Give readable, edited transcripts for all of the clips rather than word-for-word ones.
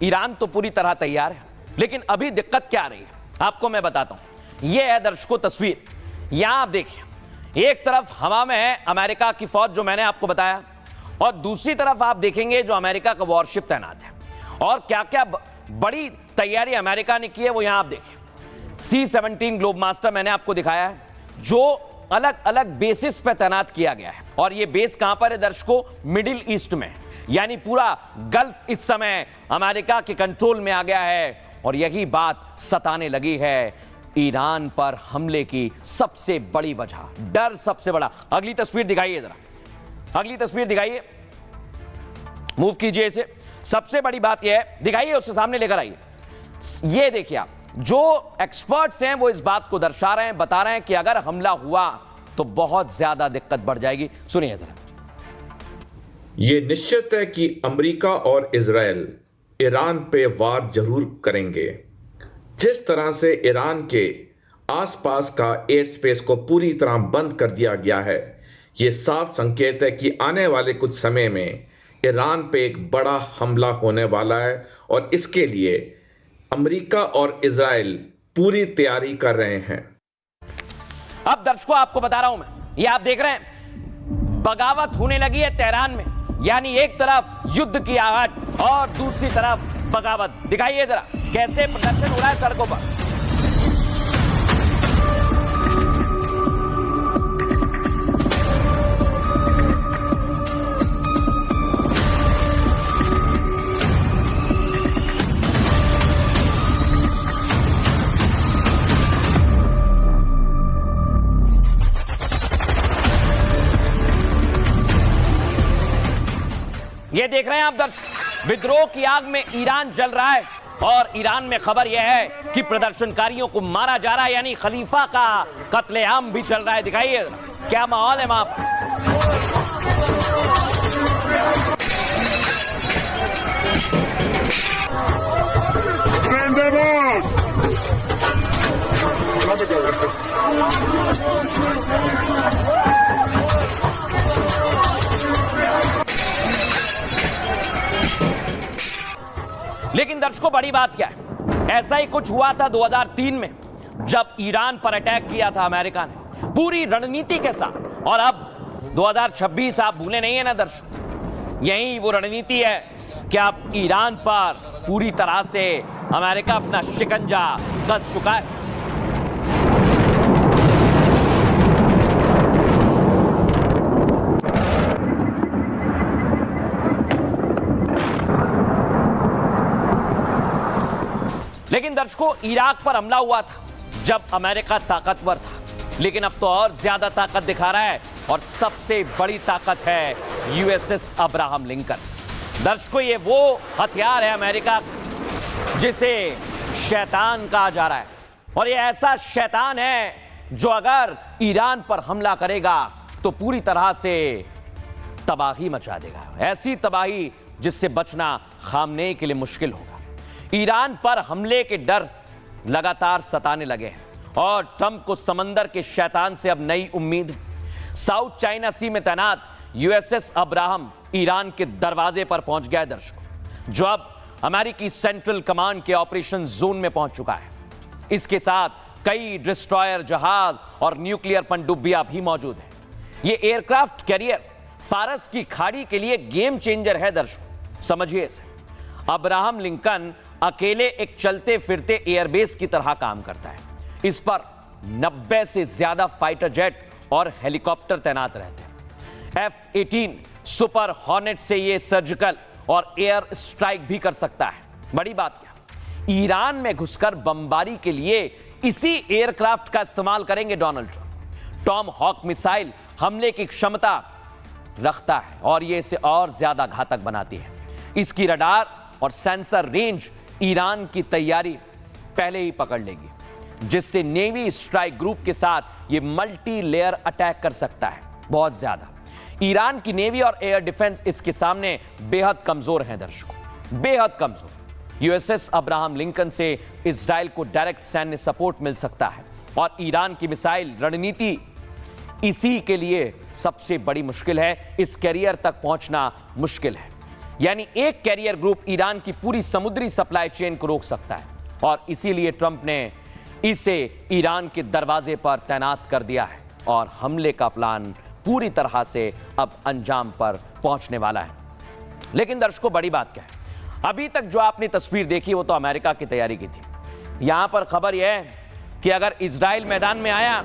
Iran तो पूरी तरह तैयार है, लेकिन अभी दिक्कत क्या आ रही है आपको मैं बताता हूं। यह है दर्शकों तस्वीर, यहां आप देखिए, एक तरफ हवा में है अमेरिका की फौज जो मैंने आपको बताया, और दूसरी तरफ आप देखेंगे जो अमेरिका का वॉरशिप तैनात है। और क्या क्या बड़ी तैयारी अमेरिका ने की है वो यहां आप देखिए। C-17 ग्लोब मास्टर मैंने आपको दिखाया है, जो अलग अलग बेसिस पे तैनात किया गया है। और ये बेस कहां पर है दर्शकों? मिडिल ईस्ट में, यानी पूरा गल्फ इस समय अमेरिका के कंट्रोल में आ गया है। और यही बात सताने लगी है ईरान पर हमले की सबसे बड़ी वजह, डर सबसे बड़ा। अगली तस्वीर दिखाइए जरा, अगली तस्वीर दिखाइए, मूव कीजिए इसे। सबसे बड़ी बात यह है, दिखाइए उससे सामने लेकर आइए। ये देखिए आप, जो एक्सपर्ट्स हैं वो इस बात को दर्शा रहे हैं, बता रहे हैं कि अगर हमला हुआ तो बहुत ज्यादा दिक्कत बढ़ जाएगी। सुनिए जरा। ये निश्चित है कि अमेरिका और इजराइल ईरान पे वार जरूर करेंगे। जिस तरह से ईरान के आसपास का एयर स्पेस को पूरी तरह बंद कर दिया गया है, ये साफ संकेत है कि आने वाले कुछ समय में ईरान पे एक बड़ा हमला होने वाला है। और इसके लिए अमेरिका और इजराइल पूरी तैयारी कर रहे हैं। अब दर्शकों आपको बता रहा हूं मैं, ये आप देख रहे हैं बगावत होने लगी है तेहरान में, यानी एक तरफ युद्ध की आहट और दूसरी तरफ बगावत। दिखाइए जरा कैसे प्रदर्शन हो रहा है सड़कों पर। ये देख रहे हैं आप दर्शक, विद्रोह की आग में ईरान जल रहा है। और ईरान में खबर यह है कि प्रदर्शनकारियों को मारा जा रहा है, यानी खलीफा का कत्लेआम भी चल रहा है। दिखाइए क्या माहौल है वहां पर। लेकिन दर्शकों बड़ी बात क्या है, ऐसा ही कुछ हुआ था 2003 में जब ईरान पर अटैक किया था अमेरिका ने पूरी रणनीति के साथ। और अब 2026 आप भूले नहीं है ना दर्शकों, यही वो रणनीति है कि अब ईरान पर पूरी तरह से अमेरिका अपना शिकंजा कस चुका है। लेकिन दर्शकों इराक पर हमला हुआ था जब अमेरिका ताकतवर था, लेकिन अब तो और ज्यादा ताकत दिखा रहा है। और सबसे बड़ी ताकत है USS अब्राहम लिंकन। दर्शकों ये वो हथियार है अमेरिका जिसे शैतान कहा जा रहा है। और ये ऐसा शैतान है जो अगर ईरान पर हमला करेगा तो पूरी तरह से तबाही मचा देगा, ऐसी तबाही जिससे बचना खामनेई के लिए मुश्किल होगा। ईरान पर हमले के डर लगातार सताने लगे हैं और ट्रंप को समंदर के शैतान से अब नई उम्मीद है। साउथ चाइना सी में तैनात USS अब्राहम ईरान के दरवाजे पर पहुंच गया है दर्शकों, जो अब अमेरिकी सेंट्रल कमांड के ऑपरेशन जोन में पहुंच चुका है। इसके साथ कई डिस्ट्रॉयर जहाज और न्यूक्लियर पनडुब्बियां भी मौजूद हैं। ये एयरक्राफ्ट कैरियर फारस की खाड़ी के लिए गेम चेंजर है दर्शकों, समझिए इसे। अब्राहम लिंकन अकेले एक चलते फिरते एयरबेस की तरह काम करता है। इस पर 90 से ज्यादा फाइटर जेट और हेलीकॉप्टर तैनात रहते हैं। F-18 सुपर हॉर्नेट से ये सर्जिकल और एयर स्ट्राइक भी कर सकता है। बड़ी बात क्या, ईरान में घुसकर बमबारी के लिए इसी एयरक्राफ्ट का इस्तेमाल करेंगे Donald Trump. Tomahawk missile हमले की क्षमता रखता है और ये इसे और ज्यादा घातक बनाती है। इसकी रडार और सेंसर रेंज ईरान की तैयारी पहले ही पकड़ लेगी, जिससे नेवी स्ट्राइक ग्रुप के साथ ये मल्टी लेयर अटैक कर सकता है बहुत ज्यादा। ईरान की नेवी और एयर डिफेंस इसके सामने बेहद कमजोर हैं दर्शकों, बेहद कमजोर। USS अब्राहम लिंकन से इजराइल को डायरेक्ट सैन्य सपोर्ट मिल सकता है और ईरान की मिसाइल रणनीति इसी के लिए सबसे बड़ी मुश्किल है। इस कैरियर तक पहुंचना मुश्किल है। यानी एक कैरियर ग्रुप ईरान की पूरी समुद्री सप्लाई चेन को रोक सकता है और इसीलिए ट्रंप ने इसे ईरान के दरवाजे पर तैनात कर दिया है और हमले का प्लान पूरी तरह से अब अंजाम पर पहुंचने वाला है। लेकिन दर्शकों, बड़ी बात क्या है, अभी तक जो आपने तस्वीर देखी वो तो अमेरिका की तैयारी की थी। यहां पर खबर यह है कि अगर इजराइल मैदान में आया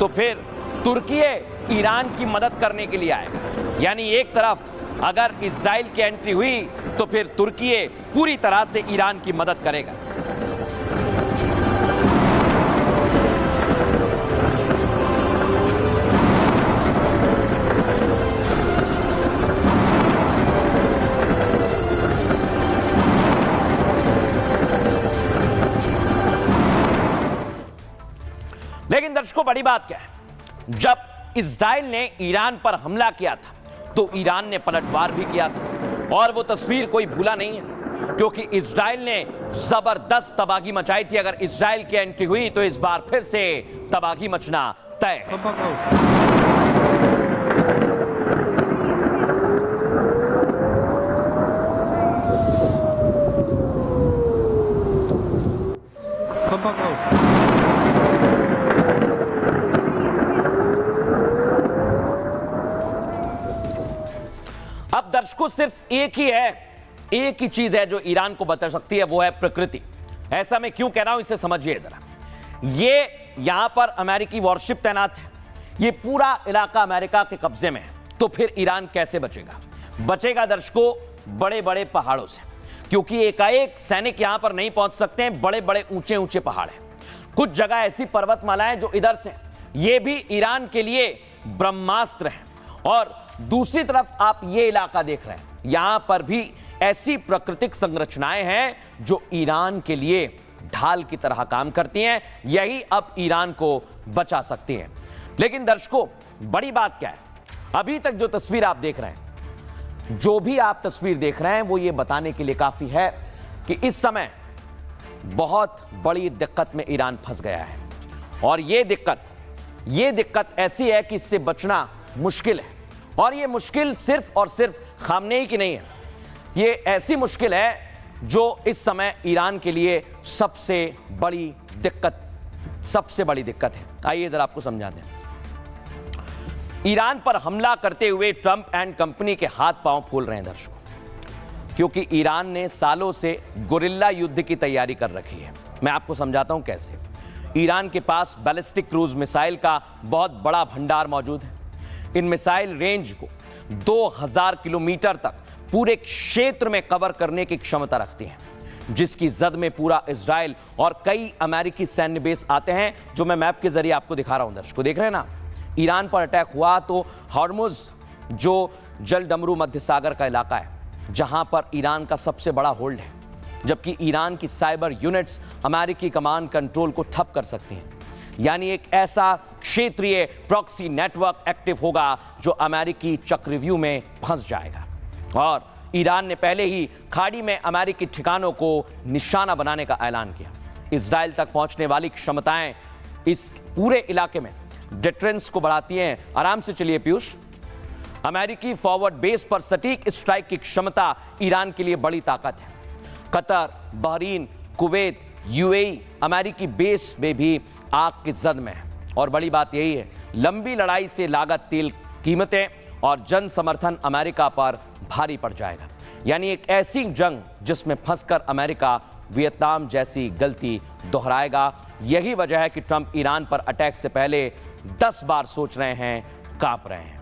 तो फिर तुर्की ईरान की मदद करने के लिए आएगा। यानी एक तरफ अगर इजराइल की एंट्री हुई तो फिर तुर्की पूरी तरह से ईरान की मदद करेगा। लेकिन दर्शकों, बड़ी बात क्या है, जब इजराइल ने ईरान पर हमला किया था तो ईरान ने पलटवार भी किया था और वो तस्वीर कोई भूला नहीं है, क्योंकि इजराइल ने जबरदस्त तबाही मचाई थी। अगर इजराइल की एंट्री हुई तो इस बार फिर से तबाही मचना तय है। अब दर्शकों, सिर्फ एक ही चीज है जो ईरान को बचा सकती है, वो है प्रकृति। ऐसा मैं क्यों कह रहा हूं, इसे समझिए जरा। ये यहां पर अमेरिकी वॉरशिप तैनात है, ये पूरा इलाका अमेरिका के कब्जे में है, तो फिर ईरान कैसे बचेगा दर्शकों, बड़े बड़े पहाड़ों से, क्योंकि एकाएक सैनिक यहां पर नहीं पहुंच सकते हैं। बड़े बड़े ऊंचे ऊंचे पहाड़ हैं, कुछ जगह ऐसी पर्वतमालाएं जो इधर से, ये भी ईरान के लिए ब्रह्मास्त्र है। और दूसरी तरफ आप ये इलाका देख रहे हैं, यहां पर भी ऐसी प्राकृतिक संरचनाएं हैं जो ईरान के लिए ढाल की तरह काम करती हैं। यही अब ईरान को बचा सकती हैं। लेकिन दर्शकों, बड़ी बात क्या है, अभी तक जो तस्वीर आप देख रहे हैं, जो भी आप तस्वीर देख रहे हैं, वो ये बताने के लिए काफी है कि इस समय बहुत बड़ी दिक्कत में ईरान फंस गया है। और ये दिक्कत ऐसी है कि इससे बचना मुश्किल है। और ये मुश्किल सिर्फ और सिर्फ खामनेई की नहीं है, ये ऐसी मुश्किल है जो इस समय ईरान के लिए सबसे बड़ी दिक्कत है। आइए जरा आपको समझा दें। ईरान पर हमला करते हुए ट्रंप एंड कंपनी के हाथ पांव फूल रहे हैं दर्शकों, क्योंकि ईरान ने सालों से गुरिल्ला युद्ध की तैयारी कर रखी है। मैं आपको समझाता हूं कैसे। ईरान के पास बैलिस्टिक क्रूज मिसाइल का बहुत बड़ा भंडार मौजूद है। इन मिसाइल रेंज को 2000 किलोमीटर तक पूरे क्षेत्र में कवर करने की क्षमता रखती हैं, जिसकी जद में पूरा इजराइल और कई अमेरिकी सैन्य बेस आते हैं, जो मैं मैप के जरिए आपको दिखा रहा हूं दर्शकों। देख रहे हैं ना, ईरान पर अटैक हुआ तो हॉर्मुज, जो जलडमरू मध्य सागर का इलाका है, जहां पर ईरान का सबसे बड़ा होल्ड है, जबकि ईरान की साइबर यूनिट्स अमेरिकी कमांड कंट्रोल को ठप कर सकती हैं। यानी एक ऐसा क्षेत्रीय प्रॉक्सी नेटवर्क एक्टिव होगा जो अमेरिकी चक्रव्यूह में फंस जाएगा। और ईरान ने पहले ही खाड़ी में अमेरिकी ठिकानों को निशाना बनाने का ऐलान किया। इजराइल तक पहुंचने वाली क्षमताएं इस पूरे इलाके में डिफरेंस को बढ़ाती हैं। आराम से चलिए पीयूष। अमेरिकी फॉरवर्ड बेस पर सटीक स्ट्राइक की क्षमता ईरान के लिए बड़ी ताकत है। कतर, बहरीन, कुवैत, यूएई अमेरिकी बेस में भी आग की जद में है। और बड़ी बात यही है, लंबी लड़ाई से लागत, तेल कीमतें और जन समर्थन अमेरिका पर भारी पड़ जाएगा। यानी एक ऐसी जंग जिसमें फंसकर अमेरिका वियतनाम जैसी गलती दोहराएगा। यही वजह है कि ट्रंप ईरान पर अटैक से पहले 10 बार सोच रहे हैं, कांप रहे हैं।